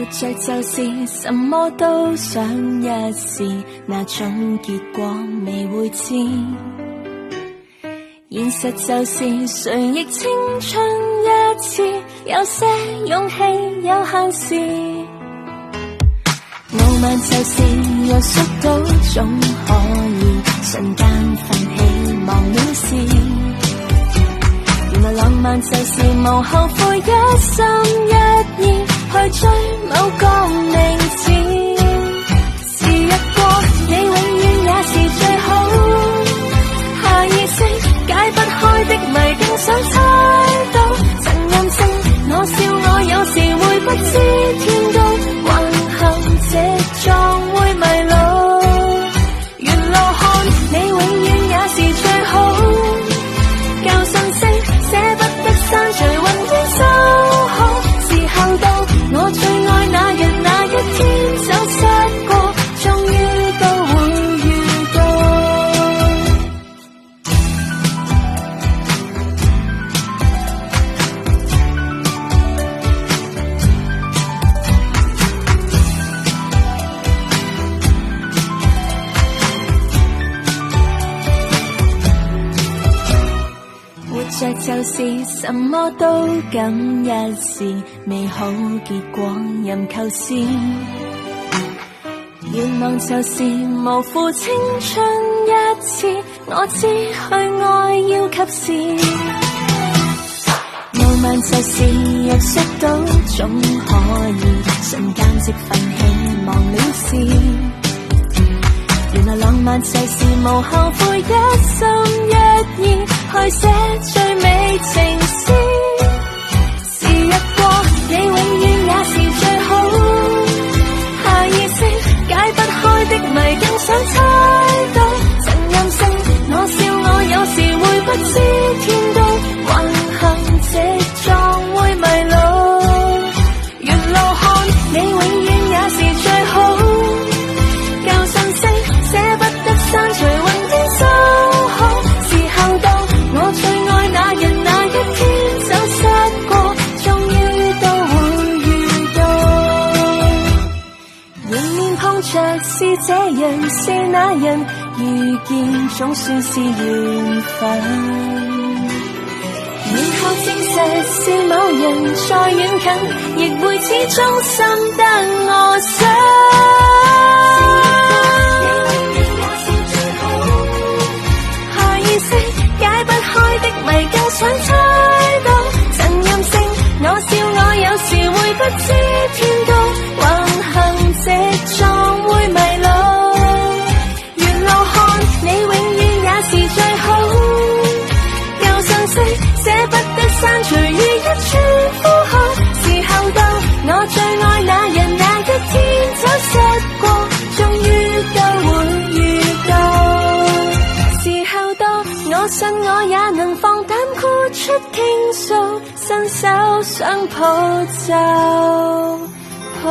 着就是什麼都想一試，那種結果未會知。現實就是誰亦青春一次，有些勇氣有限時。傲慢就是若摔倒總可以瞬間奮起忘了事。原來浪漫就是無後悔，一心一意去追某個名字。時日過，你永遠也是最好。下意識解不開的謎，更想猜到。曾任性，我笑我有時會不知天高，橫行直撞會迷路。沿路看，你永遠也是最好。舊信息捨不得刪除，雲端收好。時候到，我最愛那人，那一天走失過，終於都會遇到。活着就是什麼都敢一試，美好結果任構思。願望就是無負青春一次，我知去愛要及時。傲慢就是若摔倒總可以瞬間即奮起忘了事。原來浪漫就是無後悔，一心一意去寫最美情詩。時日過，你永遠也是最好。下意識解不開的謎，更想猜到。曾任性，我笑我有時會不知天高，橫行直撞會迷路。沿路看，你永遠也是最好。舊信息捨不得刪除，雲端收好。時候到，我最愛那人，那一天走失過，終於都會遇到。迎面碰着是這人是那人，遇見總算是緣分。然後證實是某人，再遠近亦會始終深得我想。下意識解不開的謎，更想猜到。曾任性，我笑我有時會不知天高，橫行直撞會迷路。沿路看，你永遠也是最好。舊信息捨不得刪除，如一串呼號。時候到，我最愛那人，那一天走失過，終於都會遇到。時候到，我信我也能放膽哭出傾訴，伸手想抱就抱。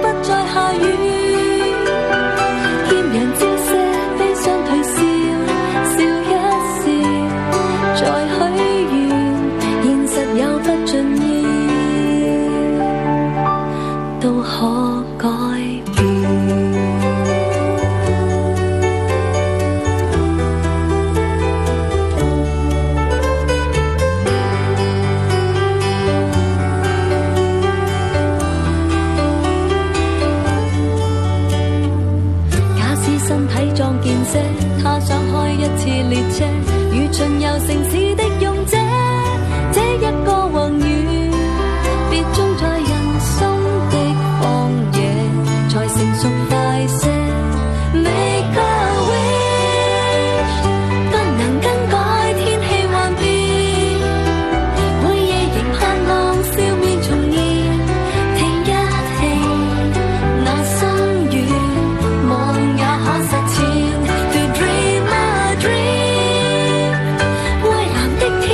不再下雨，豔陽照射，悲傷退燒，笑一笑，再許願，現實有不盡意，都可改變。身體壯健些，他想開一次列車，如巡遊城市的勇者。這一個宏願，別種在人心的荒野，才成熟快些。Make a wish， 不能更改天氣幻變，每夜仍盼望笑面重現。停一停，那心願望也可實踐。To dream a dream，蔚藍的天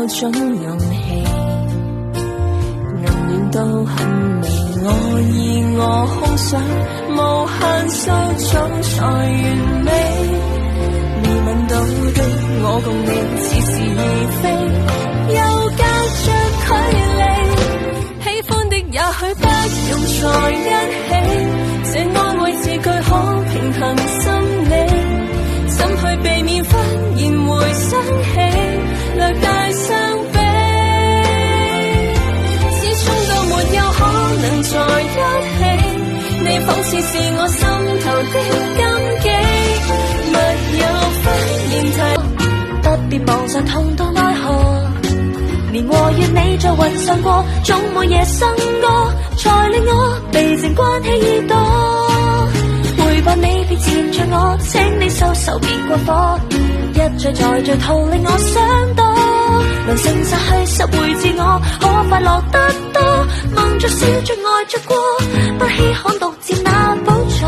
種勇氣，暗戀都很美，我以我空想無限收種才完美。未問到的我共你似是而非，又隔着距離，喜歡的也許不用在一起，這安慰字句可平衡心理，怎去避免忽然會想起，略帶傷悲，始終都沒有可能在一起，你仿似是我心頭的禁忌，沒有忽然提，不必妄想痛到愛河，年和月你在雲上過，總每夜笙歌，才令我被情關起耳朵，陪伴你別纏着我，請你收手別過火，一再再再逃令我想多，能誠實去拾回自我，可快樂得多，夢着笑着愛着過，不稀罕獨佔那寶座。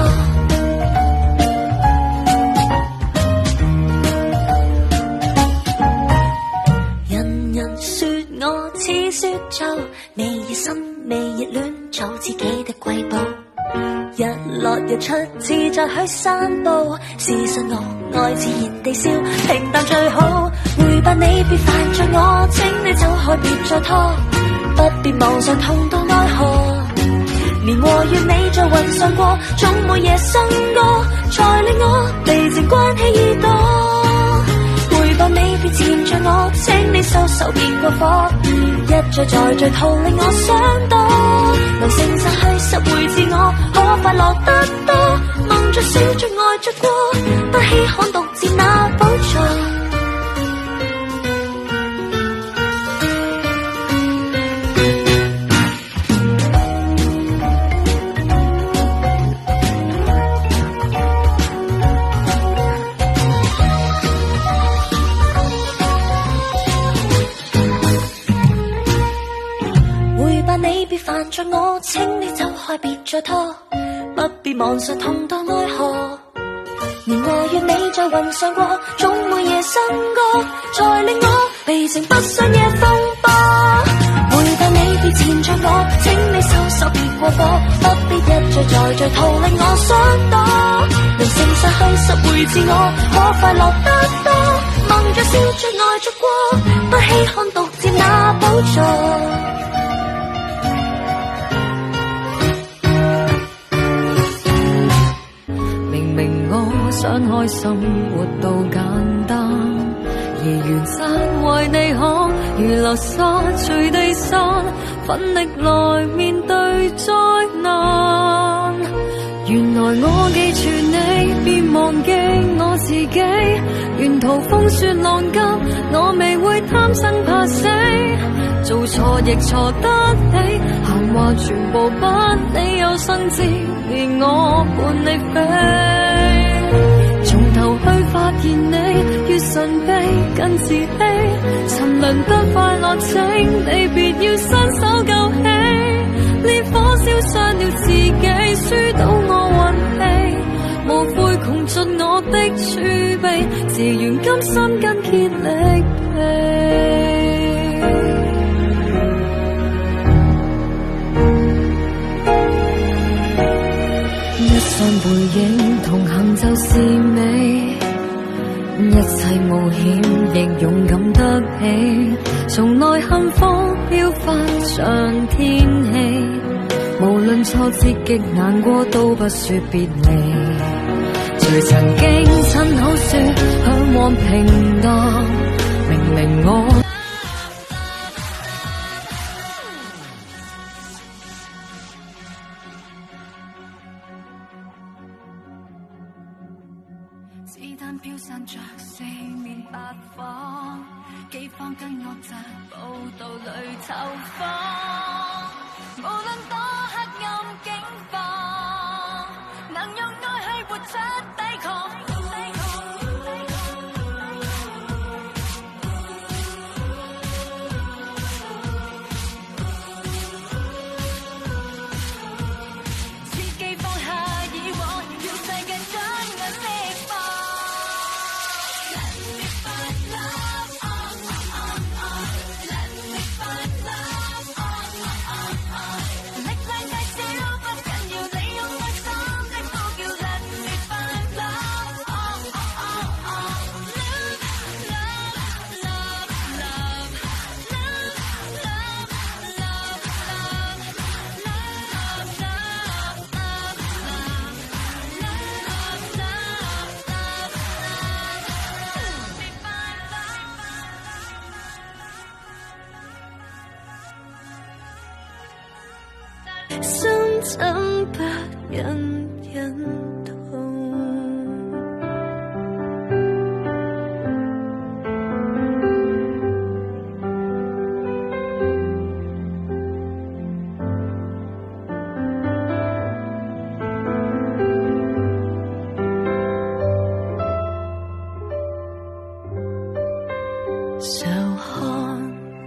人人說我似雪就未熱心未熱戀，做自己的瑰寶，日落日出自在去散步，事實我愛自然地笑，平淡最好，陪伴你別煩着我，請你走開別再拖，不必妄想痛到愛河，年和月你在雲上過，總每夜笙歌，才令我被情關起耳朵，陪伴你別纏着我，請你收手別過火，一再再再逃令我想多，能誠實去拾回自我，可快樂得多，夢着笑着愛着過，不稀罕獨佔那寶座。你別煩着我，請你走開別再拖，不必妄想痛到愛河，年和月你在雲上過，總每夜笙歌，才令我被情不想夜風波，陪伴你別纏着我，請你收手別過火，不必一再再再逃令我想躲，能誠實去拾回自我，可快樂得多，夢着笑着愛着過，不稀罕獨佔那寶座。想開心活到簡單，而緣散為你可如流沙隨地散，奮力來面對災難。原來我記住你，別忘記我自己，沿途風雪浪急，我未會貪生怕死，做錯亦錯得起，閒話全部不理，有生之年我伴你飛。從頭去發現你，越神秘更自欺，沉淪得快樂，請你別要伸手救起，烈火燒傷了自己，輸到我運氣，無悔窮盡我的儲備，自願甘心筋竭力疲。一雙背影同行就是美，一切冒險亦勇敢得起，從內幸福飄發像天氣，無論挫折極難過都不說別離，誰曾經親口說向往平淡，明明我子彈飄散着四面八方，饑荒跟惡疾報道裏投放，無論多黑暗境況，能用愛去活出抵抗。心怎不隱隱痛？愁看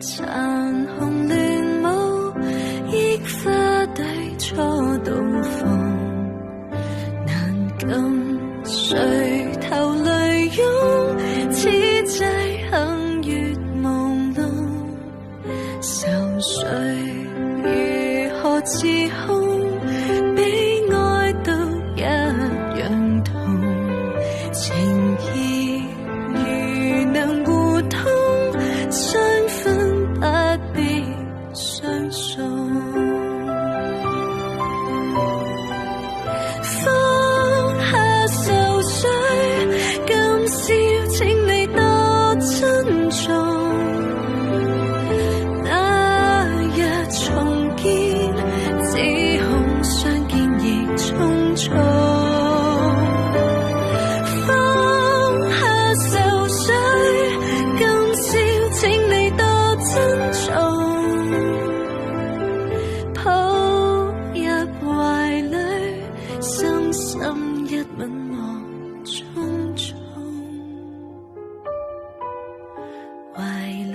殘紅亂舞，憶花底初到訪，難禁垂頭淚湧，此際幸月朦朧，愁緒如何自控，比愛都一樣痛，情意如能互通，相分不必相送。放下愁緒，今宵請你多珍重。那日重見，只恐相見亦匆匆。放下愁緒，今宵請你多珍重。抱入懷裡，深深一吻莫匆匆。懷裡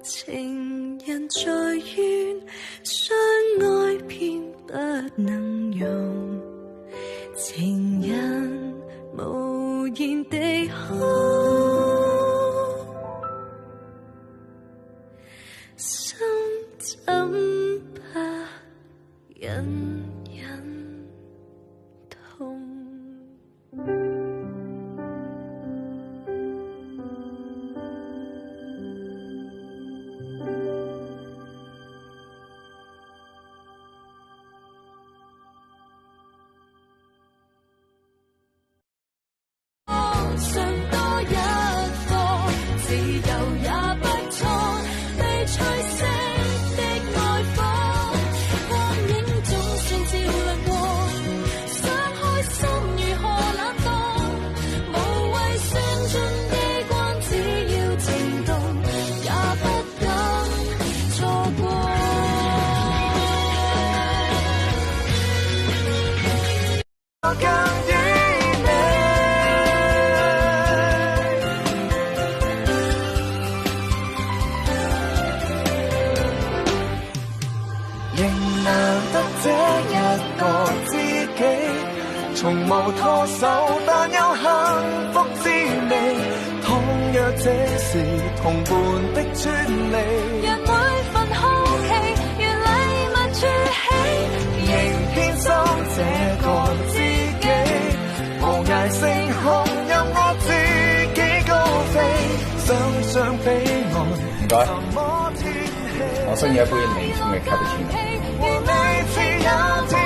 情人在怨，相愛偏不能容，情人無言地哭，心怎不隱隱痛？想多一課，自由也不錯，被吹熄的愛火，光影總算照亮過，想開心如何懶惰，無謂算盡機關，只要情動，也不敢錯過。我更與仍難得這一個知己，從無拖手，但有幸福滋味。倘若這是同伴的專利，讓每份好奇如禮物築起，仍偏心這個知己。無涯星空任我自己高飛，想想彼岸什麼天氣。我生日一杯檸檬嘅卡布奇諾。